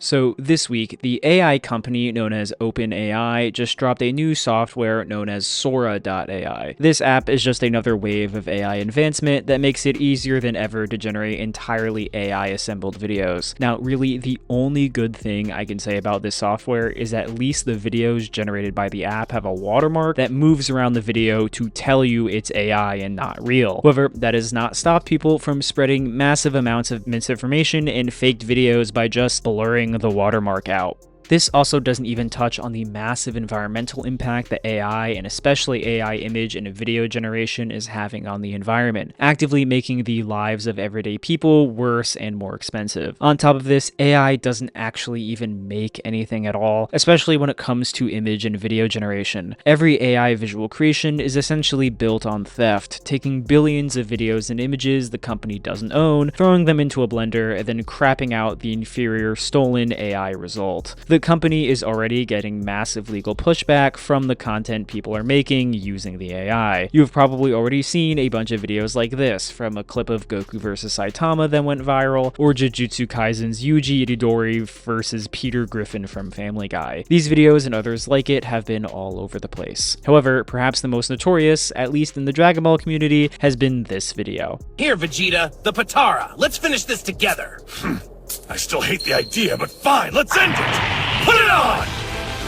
So this week, the AI company known as OpenAI just dropped a new software known as Sora AI. This app is just another wave of AI advancement that makes it easier than ever to generate entirely AI assembled videos. Now, really, the only good thing I can say about this software is at least the videos generated by the app have a watermark that moves around the video to tell you it's AI and not real. However, that has not stopped people from spreading massive amounts of misinformation and faked videos by just blurring the watermark out. This also doesn't even touch on the massive environmental impact that AI, and especially AI image and video generation, is having on the environment, actively making the lives of everyday people worse and more expensive. On top of this, AI doesn't actually even make anything at all, especially when it comes to image and video generation. Every AI visual creation is essentially built on theft, taking billions of videos and images the company doesn't own, throwing them into a blender, and then crapping out the inferior stolen AI result. The company is already getting massive legal pushback from the content people are making using the AI. You've probably already seen a bunch of videos like this, from a clip of Goku vs Saitama that went viral, or Jujutsu Kaisen's Yuji Itadori versus Peter Griffin from Family Guy. These videos and others like it have been all over the place. However, perhaps the most notorious, at least in the Dragon Ball community, has been this video. Here, Vegeta, the Patara. Let's finish this together. I still hate the idea, but fine, let's end it! Put it on!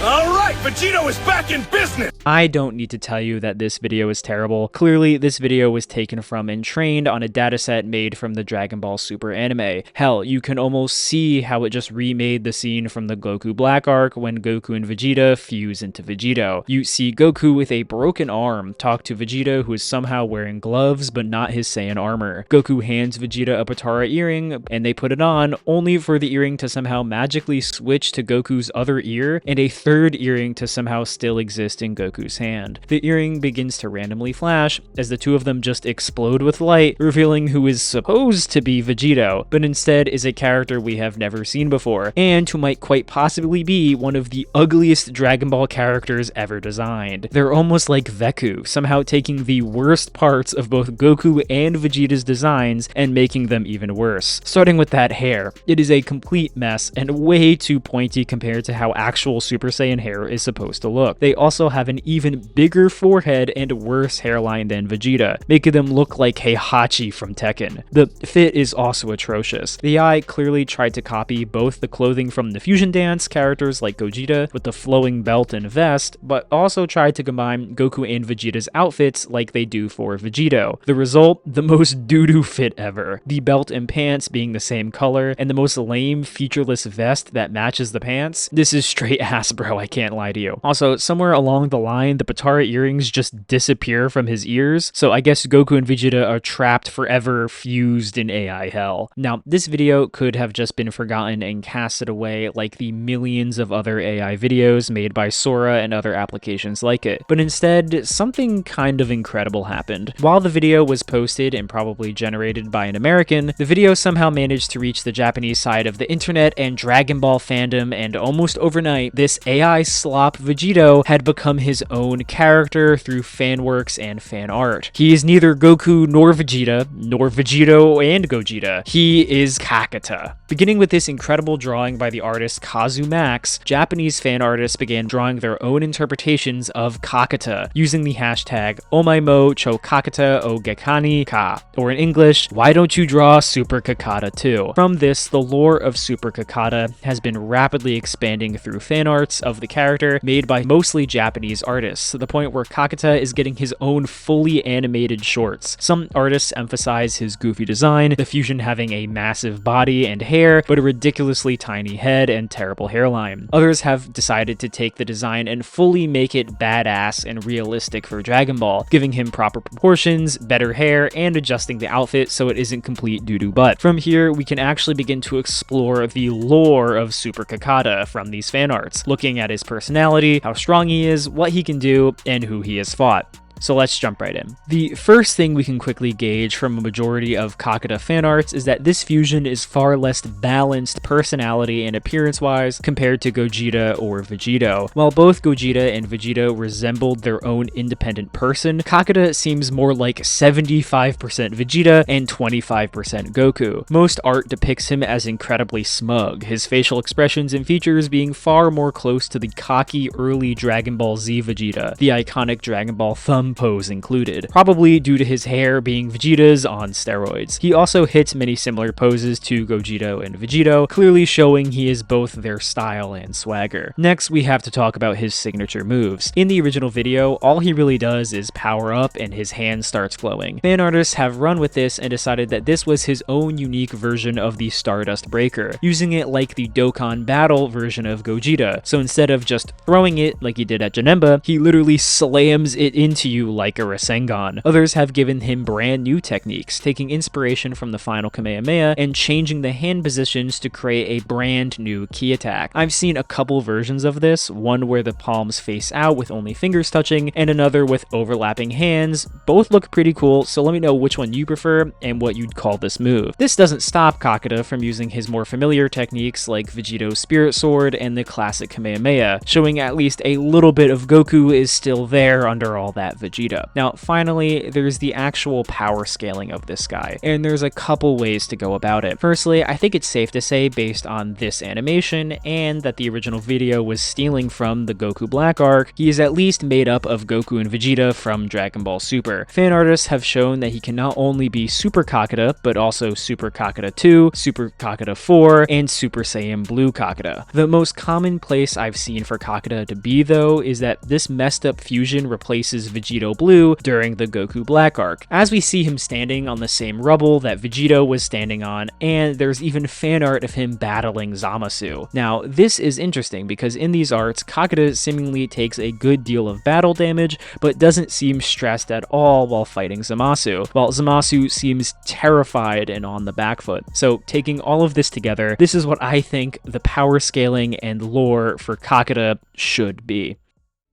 All right, Vegito is back in business! I don't need to tell you that this video is terrible. Clearly, this video was taken from and trained on a dataset made from the Dragon Ball Super anime. Hell, you can almost see how it just remade the scene from the Goku Black arc when Goku and Vegeta fuse into Vegito. You see Goku with a broken arm talk to Vegeta, who is somehow wearing gloves but not his Saiyan armor. Goku hands Vegeta a Patara earring, and they put it on, only for the earring to somehow magically switch to Goku's other ear, and a third earring to somehow still exist in Goku's hand. The earring begins to randomly flash as the two of them just explode with light, revealing who is supposed to be Vegito, but instead is a character we have never seen before, and who might quite possibly be one of the ugliest Dragon Ball characters ever designed. They're almost like Veku, somehow taking the worst parts of both Goku and Vegeta's designs and making them even worse. Starting with that hair, it is a complete mess and way too pointy compared to how actual Super Saiyan hair is supposed to look. They also have an even bigger forehead and worse hairline than Vegeta, making them look like Heihachi from Tekken. The fit is also atrocious. The AI clearly tried to copy both the clothing from the Fusion Dance characters like Gogeta with the flowing belt and vest, but also tried to combine Goku and Vegeta's outfits like they do for Vegito. The result? The most doo-doo fit ever. The belt and pants being the same color, and the most lame featureless vest that matches the pants. This is straight ass, bro, I can't lie to you. Also, somewhere along the line, the Patara earrings just disappear from his ears, so I guess Goku and Vegeta are trapped forever fused in AI hell. Now, this video could have just been forgotten and casted away like the millions of other AI videos made by Sora and other applications like it, but instead, something kind of incredible happened. While the video was posted and probably generated by an American, the video somehow managed to reach the Japanese side of the internet and Dragon Ball fandom, and almost overnight, this AI slop Vegito had become his own character through fan works and fan art. He is neither Goku nor Vegeta, nor Vegito and Gogeta. He is Kakata. Beginning with this incredible drawing by the artist Kazu Max, Japanese fan artists began drawing their own interpretations of Kakata, using the hashtag Omaimo cho Kakata o Gekani ka, or in English, why don't you draw Super Kakata too? From this, the lore of Super Kakata has been rapidly expanding through fan arts of the character made by mostly Japanese artists, to the point where Kakata is getting his own fully animated shorts. Some artists emphasize his goofy design, the fusion having a massive body and hair, but a ridiculously tiny head and terrible hairline. Others have decided to take the design and fully make it badass and realistic for Dragon Ball, giving him proper proportions, better hair, and adjusting the outfit so it isn't complete doo-doo butt. From here, we can actually begin to explore the lore of Super Kakata from these fan arts, looking at his personality, how strong he is, what he can do, and who he has fought. So let's jump right in. The first thing we can quickly gauge from a majority of Kakata fan arts is that this fusion is far less balanced personality and appearance-wise compared to Gogeta or Vegito. While both Gogeta and Vegito resembled their own independent person, Kakata seems more like 75% Vegeta and 25% Goku. Most art depicts him as incredibly smug, his facial expressions and features being far more close to the cocky early Dragon Ball Z Vegeta, the iconic Dragon Ball thumb pose included, probably due to his hair being Vegeta's on steroids. He also hits many similar poses to Gogeta and Vegito, clearly showing he is both their style and swagger. Next, we have to talk about his signature moves. In the original video, all he really does is power up and his hand starts glowing. Fan artists have run with this and decided that this was his own unique version of the Stardust Breaker, using it like the Dokkan Battle version of Gogeta. So instead of just throwing it like he did at Janemba, he literally slams it into you like a Rasengan. Others have given him brand new techniques, taking inspiration from the final Kamehameha and changing the hand positions to create a brand new key attack. I've seen a couple versions of this, one where the palms face out with only fingers touching, and another with overlapping hands. Both look pretty cool, so let me know which one you prefer and what you'd call this move. This doesn't stop Kakata from using his more familiar techniques like Vegito's Spirit Sword and the classic Kamehameha, showing at least a little bit of Goku is still there under all that Vegeta. Now, finally, there's the actual power scaling of this guy, and there's a couple ways to go about it. Firstly, I think it's safe to say, based on this animation and that the original video was stealing from the Goku Black arc, he is at least made up of Goku and Vegeta from Dragon Ball Super. Fan artists have shown that he can not only be Super Kakata, but also Super Kakata 2, Super Kakata 4, and Super Saiyan Blue Kakata. The most common place I've seen for Kakata to be, though, is that this messed up fusion replaces Vegito Blue during the Goku Black arc, as we see him standing on the same rubble that Vegito was standing on, and there's even fan art of him battling Zamasu. Now, this is interesting because in these arts, Kakata seemingly takes a good deal of battle damage, but doesn't seem stressed at all while fighting Zamasu, while Zamasu seems terrified and on the back foot. So taking all of this together, this is what I think the power scaling and lore for Kakata should be.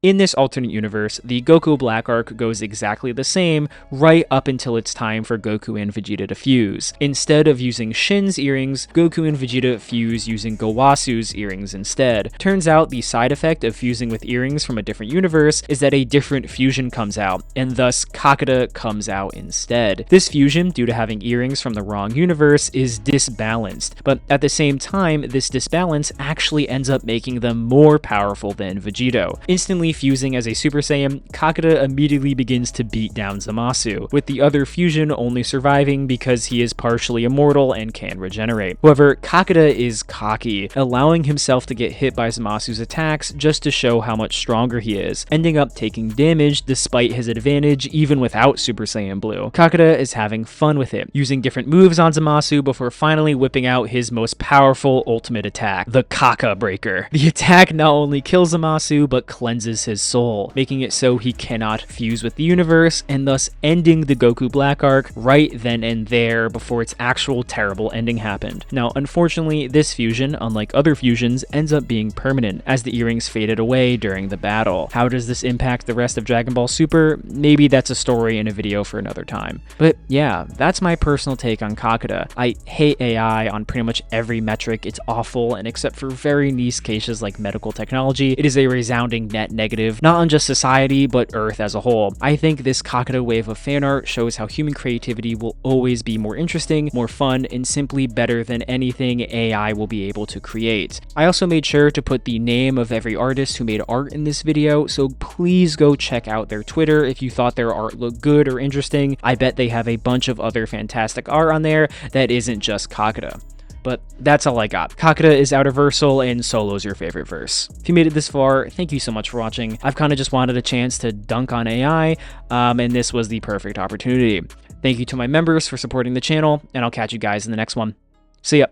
In this alternate universe, the Goku Black arc goes exactly the same right up until it's time for Goku and Vegeta to fuse. Instead of using Shin's earrings, Goku and Vegeta fuse using Gowasu's earrings instead. Turns out the side effect of fusing with earrings from a different universe is that a different fusion comes out, and thus Kakata comes out instead. This fusion, due to having earrings from the wrong universe, is disbalanced, but at the same time, this disbalance actually ends up making them more powerful than Vegito. Instantly fusing as a Super Saiyan, Kakata immediately begins to beat down Zamasu, with the other fusion only surviving because he is partially immortal and can regenerate. However, Kakata is cocky, allowing himself to get hit by Zamasu's attacks just to show how much stronger he is, ending up taking damage despite his advantage even without Super Saiyan Blue. Kakata is having fun with it, using different moves on Zamasu before finally whipping out his most powerful ultimate attack, the Kaka Breaker. The attack not only kills Zamasu, but cleanses his soul, making it so he cannot fuse with the universe, and thus ending the Goku Black arc right then and there before its actual terrible ending happened. Now, unfortunately, this fusion, unlike other fusions, ends up being permanent, as the earrings faded away during the battle. How does this impact the rest of Dragon Ball Super? Maybe that's a story in a video for another time. But yeah, that's my personal take on Kakata. I hate AI on pretty much every metric. It's awful, and except for very niche cases like medical technology, it is a resounding net negative, not on just society, but Earth as a whole. I think this Kakata wave of fan art shows how human creativity will always be more interesting, more fun, and simply better than anything AI will be able to create. I also made sure to put the name of every artist who made art in this video, so please go check out their Twitter if you thought their art looked good or interesting. I bet they have a bunch of other fantastic art on there that isn't just Kakata. But that's all I got. Kakata is outerversal and Solo's your favorite verse. If you made it this far, thank you so much for watching. I've kind of just wanted a chance to dunk on AI, and this was the perfect opportunity. Thank you to my members for supporting the channel, and I'll catch you guys in the next one. See ya.